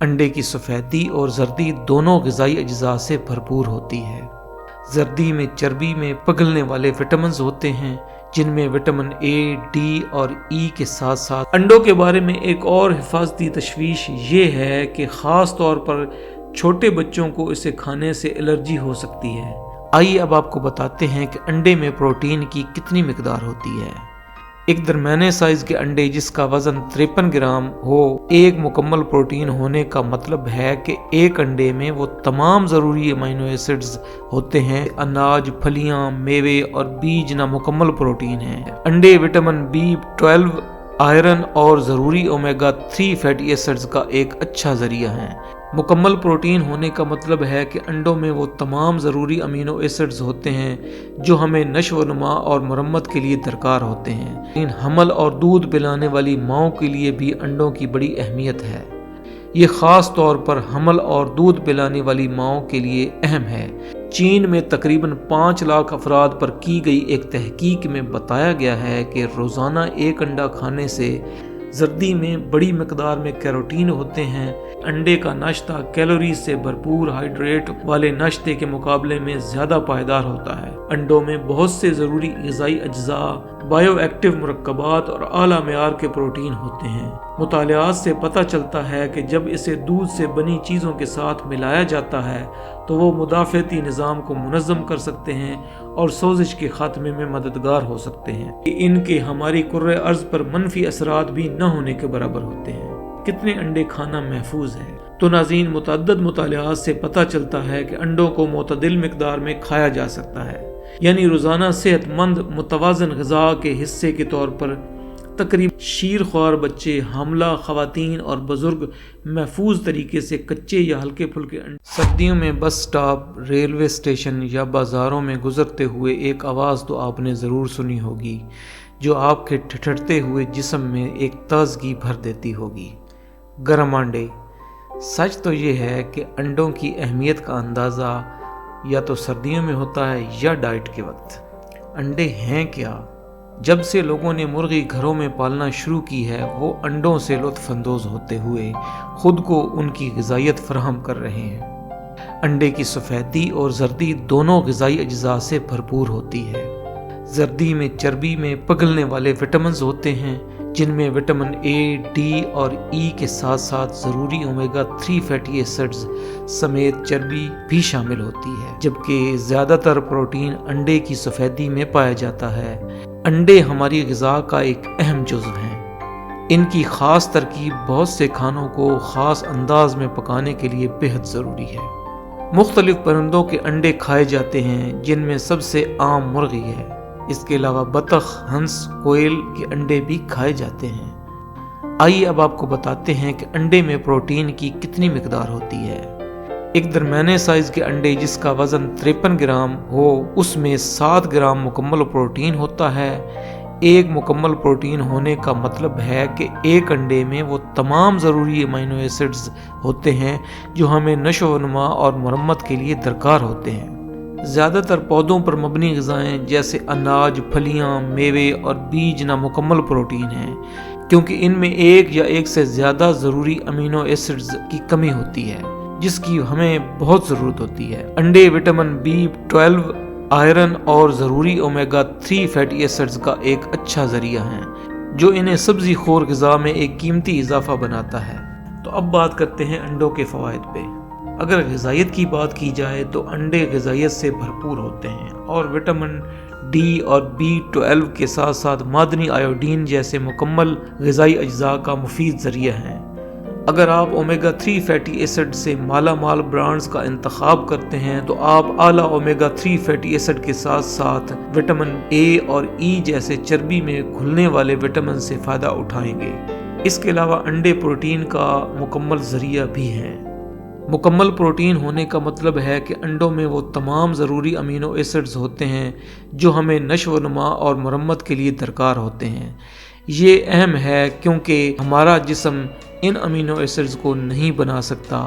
انڈے کی سفیدی اور زردی دونوں غذائی اجزاء سے بھرپور ہوتی ہے۔ زردی میں چربی میں پگھلنے والے وٹامنز ہوتے ہیں، جن میں وٹامن اے، ڈی اور ای کے ساتھ ساتھ انڈوں کے بارے میں ایک اور حفاظتی تشویش یہ ہے کہ خاص طور پر چھوٹے بچوں کو اسے کھانے سے الرجی ہو سکتی ہے۔ آئیے اب آپ کو بتاتے ہیں کہ انڈے میں پروٹین کی کتنی مقدار ہوتی ہے۔ ایک درمیانے سائز کے انڈے جس کا وزن 53 گرام ہو، ایک مکمل پروٹین ہونے کا مطلب ہے کہ ایک انڈے میں وہ تمام ضروری امینو ایسڈز ہوتے ہیں۔ اناج، پھلیاں، میوے اور بیج نامکمل پروٹین ہیں۔ انڈے وٹامن B12، آئرن اور ضروری اومیگا 3 فیٹی ایسڈز کا ایک اچھا ذریعہ ہیں۔ مکمل پروٹین ہونے کا مطلب ہے کہ انڈوں میں وہ تمام ضروری امینو ایسڈز ہوتے ہیں جو ہمیں نشو و نما اور مرمت کے لیے درکار ہوتے ہیں۔ ان حمل اور دودھ پلانے والی ماؤں کے لیے بھی انڈوں کی بڑی اہمیت ہے۔ یہ خاص طور پر حمل اور دودھ پلانے والی ماؤں کے لیے اہم ہے۔ چین میں تقریباً 5 لاکھ افراد پر کی گئی ایک تحقیق میں بتایا گیا ہے کہ روزانہ ایک انڈا کھانے سے زردی میں بڑی مقدار میں کیروٹین ہوتے ہیں۔ انڈے کا ناشتہ کیلوریز سے بھرپور ہائیڈریٹ والے ناشتے کے مقابلے میں زیادہ پائیدار ہوتا ہے۔ انڈوں میں بہت سے ضروری غذائی اجزاء، بائیو ایکٹیو مرکبات اور اعلیٰ معیار کے پروٹین ہوتے ہیں۔ مطالعات سے پتہ چلتا ہے کہ جب اسے دودھ سے بنی چیزوں کے ساتھ ملایا جاتا ہے تو وہ مدافعتی نظام کو منظم کر سکتے ہیں اور سوزش کے خاتمے میں مددگار ہو سکتے ہیں۔ ان کے ہماری کرۂ ارض پر منفی اثرات بھی نہ ہونے کے برابر ہوتے ہیں۔ کتنے انڈے کھانا محفوظ ہے؟ تو ناظرین، متعدد مطالعات سے پتہ چلتا ہے کہ انڈوں کو معتدل مقدار میں کھایا جا سکتا ہے، یعنی روزانہ صحت مند متوازن غذا کے حصے کے طور پر تقریباً شیرخوار بچے، حاملہ خواتین اور بزرگ محفوظ طریقے سے کچے یا ہلکے پھلکے انڈے۔ سردیوں میں بس سٹاپ، ریلوے اسٹیشن یا بازاروں میں گزرتے ہوئے ایک آواز تو آپ نے ضرور سنی ہوگی جو آپ کے ٹھٹھرتے ہوئے جسم میں ایک تازگی بھر دیتی ہوگی: گرم انڈے۔ سچ تو یہ ہے کہ انڈوں کی اہمیت کا اندازہ یا تو سردیوں میں ہوتا ہے یا ڈائٹ کے وقت۔ انڈے ہیں کیا؟ جب سے لوگوں نے مرغی گھروں میں پالنا شروع کی ہے، وہ انڈوں سے لطف اندوز ہوتے ہوئے خود کو ان کی غذائیت فراہم کر رہے ہیں۔ انڈے کی سفیدی اور زردی دونوں غذائی اجزاء سے بھرپور ہوتی ہے۔ زردی میں چربی میں پگھلنے والے وٹامنز ہوتے ہیں، جن میں وٹامن اے، ڈی اور ای کے ساتھ ساتھ ضروری اومیگا 3 فیٹی ایسڈز سمیت چربی بھی شامل ہوتی ہے، جبکہ زیادہ تر پروٹین انڈے کی سفیدی میں پایا جاتا ہے۔ انڈے ہماری غذا کا ایک اہم جزو ہیں۔ ان کی خاص ترکیب بہت سے کھانوں کو خاص انداز میں پکانے کے لیے بہت ضروری ہے۔ مختلف پرندوں کے انڈے کھائے جاتے ہیں، جن میں سب سے عام مرغی ہے۔ اس کے علاوہ بطخ، ہنس، کوئل کے انڈے بھی کھائے جاتے ہیں۔ آئیے اب آپ کو بتاتے ہیں کہ انڈے میں پروٹین کی کتنی مقدار ہوتی ہے۔ ایک درمیانے سائز کے انڈے جس کا وزن 53 گرام ہو، اس میں 7 گرام مکمل پروٹین ہوتا ہے۔ ایک مکمل پروٹین ہونے کا مطلب ہے کہ ایک انڈے میں وہ تمام ضروری امینو ایسڈز ہوتے ہیں جو ہمیں نشو و نما اور مرمت کے لیے درکار ہوتے ہیں۔ زیادہ تر پودوں پر مبنی غذائیں جیسے اناج، پھلیاں، میوے اور بیج نامکمل پروٹین ہیں، کیونکہ ان میں ایک یا ایک سے زیادہ ضروری امینو ایسڈز کی کمی ہوتی ہے جس کی ہمیں بہت ضرورت ہوتی ہے۔ انڈے وٹامن B12، آئرن اور ضروری اومیگا 3 فیٹی ایسڈز کا ایک اچھا ذریعہ ہیں جو انہیں سبزی خور غذا میں ایک قیمتی اضافہ بناتا ہے۔ تو اب بات کرتے ہیں انڈوں کے فوائد پہ۔ اگر غذائیت کی بات کی جائے تو انڈے غذائیت سے بھرپور ہوتے ہیں اور وٹامن ڈی اور B12 کے ساتھ ساتھ معدنی آیوڈین جیسے مکمل غذائی اجزاء کا مفید ذریعہ ہیں۔ اگر آپ اومیگا 3 فیٹی ایسڈ سے مالا مال برانڈز کا انتخاب کرتے ہیں تو آپ اعلیٰ اومیگا 3 فیٹی ایسڈ کے ساتھ ساتھ وٹامن اے اور ای جیسے چربی میں گھلنے والے وٹامن سے فائدہ اٹھائیں گے۔ اس کے علاوہ انڈے پروٹین کا مکمل ذریعہ بھی ہیں۔ مکمل پروٹین ہونے کا مطلب ہے کہ انڈوں میں وہ تمام ضروری امینو ایسڈز ہوتے ہیں جو ہمیں نشو و نما اور مرمت کے لیے درکار ہوتے ہیں۔ یہ اہم ہے کیونکہ ہمارا جسم ان امینو ایسڈز کو نہیں بنا سکتا،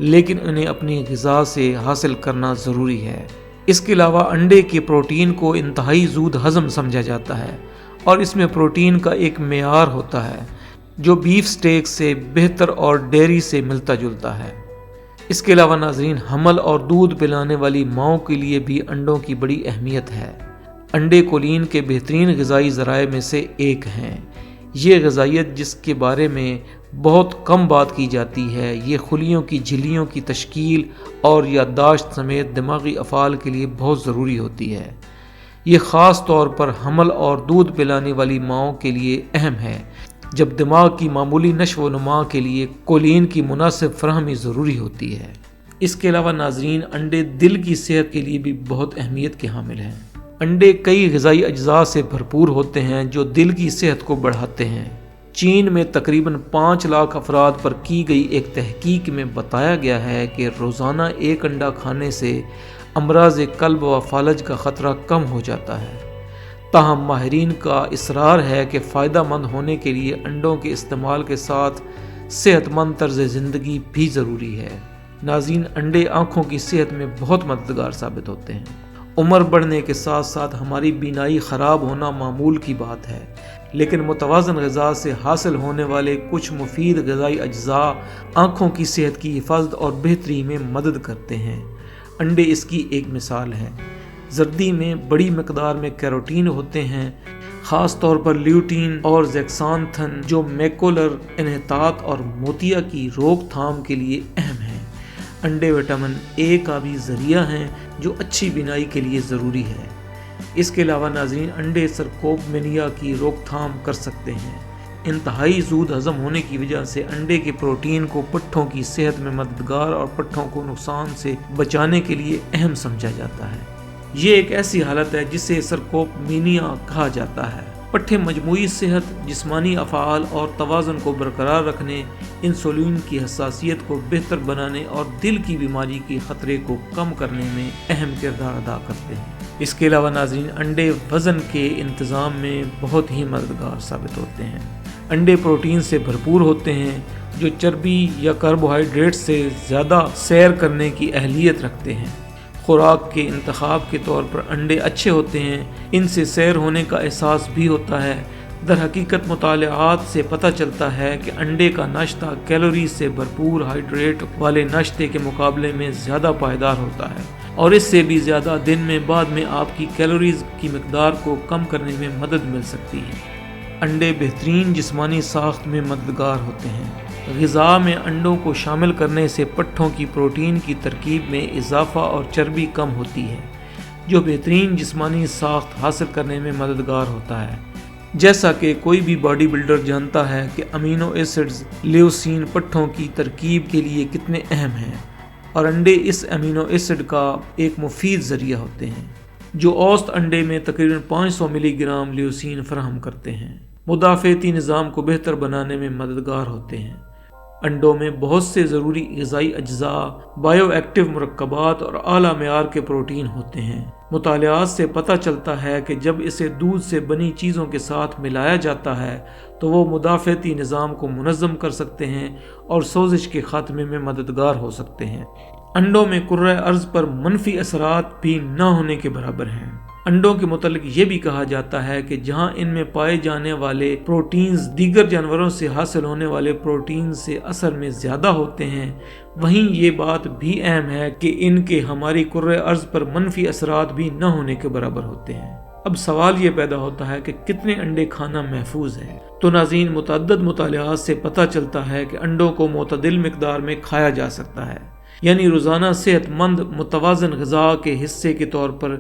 لیکن انہیں اپنی غذا سے حاصل کرنا ضروری ہے۔ اس کے علاوہ انڈے کے پروٹین کو انتہائی زود ہضم سمجھا جاتا ہے اور اس میں پروٹین کا ایک معیار ہوتا ہے جو بیف سٹیک سے بہتر اور ڈیری سے ملتا جلتا ہے۔ اس کے علاوہ ناظرین، حمل اور دودھ پلانے والی ماؤں کے لیے بھی انڈوں کی بڑی اہمیت ہے۔ انڈے کولین کے بہترین غذائی ذرائع میں سے ایک ہیں۔ یہ غذائیت جس کے بارے میں بہت کم بات کی جاتی ہے، یہ خلیوں کی جھلیوں کی تشکیل اور یادداشت سمیت دماغی افعال کے لیے بہت ضروری ہوتی ہے۔ یہ خاص طور پر حمل اور دودھ پلانے والی ماؤں کے لیے اہم ہے، جب دماغ کی معمولی نشو و نما کے لیے کولین کی مناسب فراہمی ضروری ہوتی ہے۔ اس کے علاوہ ناظرین، انڈے دل کی صحت کے لیے بھی بہت اہمیت کے حامل ہیں۔ انڈے کئی غذائی اجزاء سے بھرپور ہوتے ہیں جو دل کی صحت کو بڑھاتے ہیں۔ چین میں تقریباً 5 لاکھ افراد پر کی گئی ایک تحقیق میں بتایا گیا ہے کہ روزانہ ایک انڈا کھانے سے امراض قلب و فالج کا خطرہ کم ہو جاتا ہے۔ تاہم ماہرین کا اصرار ہے کہ فائدہ مند ہونے کے لیے انڈوں کے استعمال کے ساتھ صحت مند طرز زندگی بھی ضروری ہے۔ ناظرین، انڈے آنکھوں کی صحت میں بہت مددگار ثابت ہوتے ہیں۔ عمر بڑھنے کے ساتھ ساتھ ہماری بینائی خراب ہونا معمول کی بات ہے، لیکن متوازن غذا سے حاصل ہونے والے کچھ مفید غذائی اجزاء آنکھوں کی صحت کی حفاظت اور بہتری میں مدد کرتے ہیں۔ انڈے اس کی ایک مثال ہے۔ زردی میں بڑی مقدار میں کیروٹین ہوتے ہیں، خاص طور پر لیوٹین اور زیکسانتھن، جو میکولر انحطاط اور موتیا کی روک تھام کے لیے اہم ہیں۔ انڈے وٹامن اے کا بھی ذریعہ ہیں جو اچھی بینائی کے لیے ضروری ہے۔ اس کے علاوہ ناظرین، انڈے سرکوپمینیا کی روک تھام کر سکتے ہیں۔ انتہائی زود ہضم ہونے کی وجہ سے انڈے کے پروٹین کو پٹھوں کی صحت میں مددگار اور پٹھوں کو نقصان سے بچانے کے لیے اہم سمجھا جاتا ہے۔ یہ ایک ایسی حالت ہے جسے سرکوپمینیا کہا جاتا ہے۔ پٹھے مجموعی صحت، جسمانی افعال اور توازن کو برقرار رکھنے، انسولین کی حساسیت کو بہتر بنانے اور دل کی بیماری کے خطرے کو کم کرنے میں اہم کردار ادا کرتے ہیں۔ اس کے علاوہ ناظرین، انڈے وزن کے انتظام میں بہت ہی مددگار ثابت ہوتے ہیں۔ انڈے پروٹین سے بھرپور ہوتے ہیں جو چربی یا کاربوہائیڈریٹ سے زیادہ سیر کرنے کی اہلیت رکھتے ہیں۔ خوراک کے انتخاب کے طور پر انڈے اچھے ہوتے ہیں، ان سے سیر ہونے کا احساس بھی ہوتا ہے۔ در حقیقت مطالعات سے پتہ چلتا ہے کہ انڈے کا ناشتہ کیلوری سے بھرپور ہائیڈریٹ والے ناشتے کے مقابلے میں زیادہ پائیدار ہوتا ہے، اور اس سے بھی زیادہ دن میں بعد میں آپ کی کیلوریز کی مقدار کو کم کرنے میں مدد مل سکتی ہے۔ انڈے بہترین جسمانی ساخت میں مددگار ہوتے ہیں۔ غذا میں انڈوں کو شامل کرنے سے پٹھوں کی پروٹین کی ترکیب میں اضافہ اور چربی کم ہوتی ہے، جو بہترین جسمانی ساخت حاصل کرنے میں مددگار ہوتا ہے۔ جیسا کہ کوئی بھی باڈی بلڈر جانتا ہے کہ امینو ایسڈز لیوسین پٹھوں کی ترکیب کے لیے کتنے اہم ہیں، اور انڈے اس امینو ایسڈ کا ایک مفید ذریعہ ہوتے ہیں، جو اوسط انڈے میں تقریباً 500 ملی گرام لیوسین فراہم کرتے ہیں۔ مدافعتی نظام کو بہتر بنانے میں مددگار ہوتے ہیں۔ انڈوں میں بہت سے ضروری غذائی اجزاء، بائیو ایکٹیو مرکبات اور اعلیٰ معیار کے پروٹین ہوتے ہیں۔ مطالعات سے پتہ چلتا ہے کہ جب اسے دودھ سے بنی چیزوں کے ساتھ ملایا جاتا ہے تو وہ مدافعتی نظام کو منظم کر سکتے ہیں اور سوزش کے خاتمے میں مددگار ہو سکتے ہیں۔ انڈوں میں کرۂ ارض پر منفی اثرات بھی نہ ہونے کے برابر ہیں۔ انڈوں کے متعلق یہ بھی کہا جاتا ہے کہ جہاں ان میں پائے جانے والے پروٹینز دیگر جانوروں سے حاصل ہونے والے پروٹین سے اثر میں زیادہ ہوتے ہیں، وہیں یہ بات بھی اہم ہے کہ ان کے ہماری کرۂ ارض پر منفی اثرات بھی نہ ہونے کے برابر ہوتے ہیں۔ اب سوال یہ پیدا ہوتا ہے کہ کتنے انڈے کھانا محفوظ ہے؟ تو ناظرین، متعدد مطالعات سے پتہ چلتا ہے کہ انڈوں کو معتدل مقدار میں کھایا جا سکتا ہے، یعنی روزانہ صحت مند متوازن غذا کے حصے کے طور پر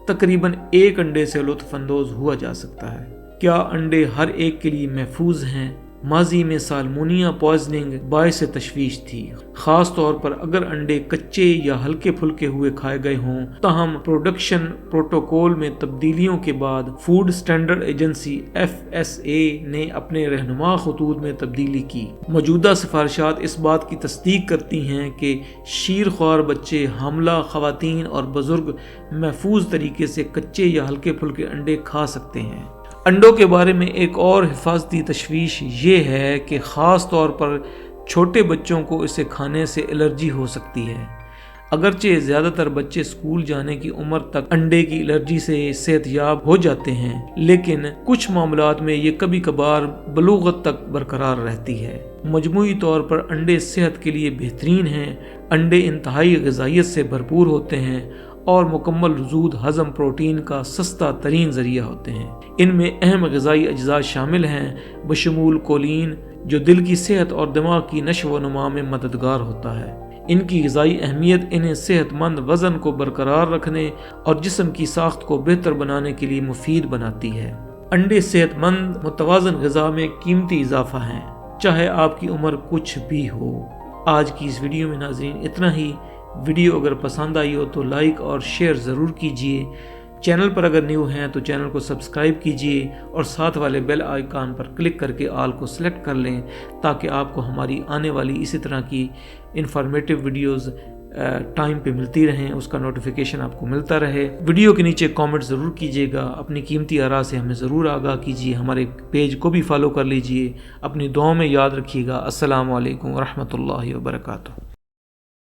تقریباً 1 انڈے سے لطف اندوز ہوا جا سکتا ہے۔ کیا انڈے ہر ایک کے لیے محفوظ ہیں؟ ماضی میں سالمونیا پوائزننگ باعث تشویش تھی، خاص طور پر اگر انڈے کچے یا ہلکے پھلکے ہوئے کھائے گئے ہوں۔ تاہم پروڈکشن پروٹوکول میں تبدیلیوں کے بعد فوڈ سٹینڈرڈ ایجنسی FSA نے اپنے رہنما خطوط میں تبدیلی کی۔ موجودہ سفارشات اس بات کی تصدیق کرتی ہیں کہ شیرخوار بچے، حاملہ خواتین اور بزرگ محفوظ طریقے سے کچے یا ہلکے پھلکے انڈے کھا سکتے ہیں۔ انڈوں کے بارے میں ایک اور حفاظتی تشویش یہ ہے کہ خاص طور پر چھوٹے بچوں کو اسے کھانے سے الرجی ہو سکتی ہے۔ اگرچہ زیادہ تر بچے اسکول جانے کی عمر تک انڈے کی الرجی سے صحت یاب ہو جاتے ہیں، لیکن کچھ معاملات میں یہ کبھی کبھار بلوغت تک برقرار رہتی ہے۔ مجموعی طور پر انڈے صحت کے لیے بہترین ہیں۔ انڈے انتہائی غذائیت سے بھرپور ہوتے ہیں اور مکمل زود ہضم پروٹین کا سستا ترین ذریعہ ہوتے ہیں۔ ان میں اہم غذائی اجزاء شامل ہیں بشمول کولین، جو دل کی صحت اور دماغ کی نشو و نما میں مددگار ہوتا ہے۔ ان کی غذائی اہمیت انہیں صحت مند وزن کو برقرار رکھنے اور جسم کی ساخت کو بہتر بنانے کے لیے مفید بناتی ہے۔ انڈے صحت مند متوازن غذا میں قیمتی اضافہ ہیں، چاہے آپ کی عمر کچھ بھی ہو۔ آج کی اس ویڈیو میں ناظرین اتنا ہی۔ ویڈیو اگر پسند آئی ہو تو لائک اور شیئر ضرور کیجیے۔ چینل پر اگر نیو ہیں تو چینل کو سبسکرائب کیجیے اور ساتھ والے بیل آئیکن پر کلک کر کے آل کو سلیکٹ کر لیں، تاکہ آپ کو ہماری آنے والی اسی طرح کی انفارمیٹیو ویڈیوز ٹائم پہ ملتی رہیں، اس کا نوٹیفیکیشن آپ کو ملتا رہے۔ ویڈیو کے نیچے کامنٹ ضرور کیجیے گا، اپنی قیمتی آراء سے ہمیں ضرور آگاہ کیجیے، ہمارے پیج کو بھی فالو کر لیجیے۔ اپنی دعاؤں میں یاد رکھیے گا۔ السلام علیکم ورحمۃ اللہ وبرکاتہ۔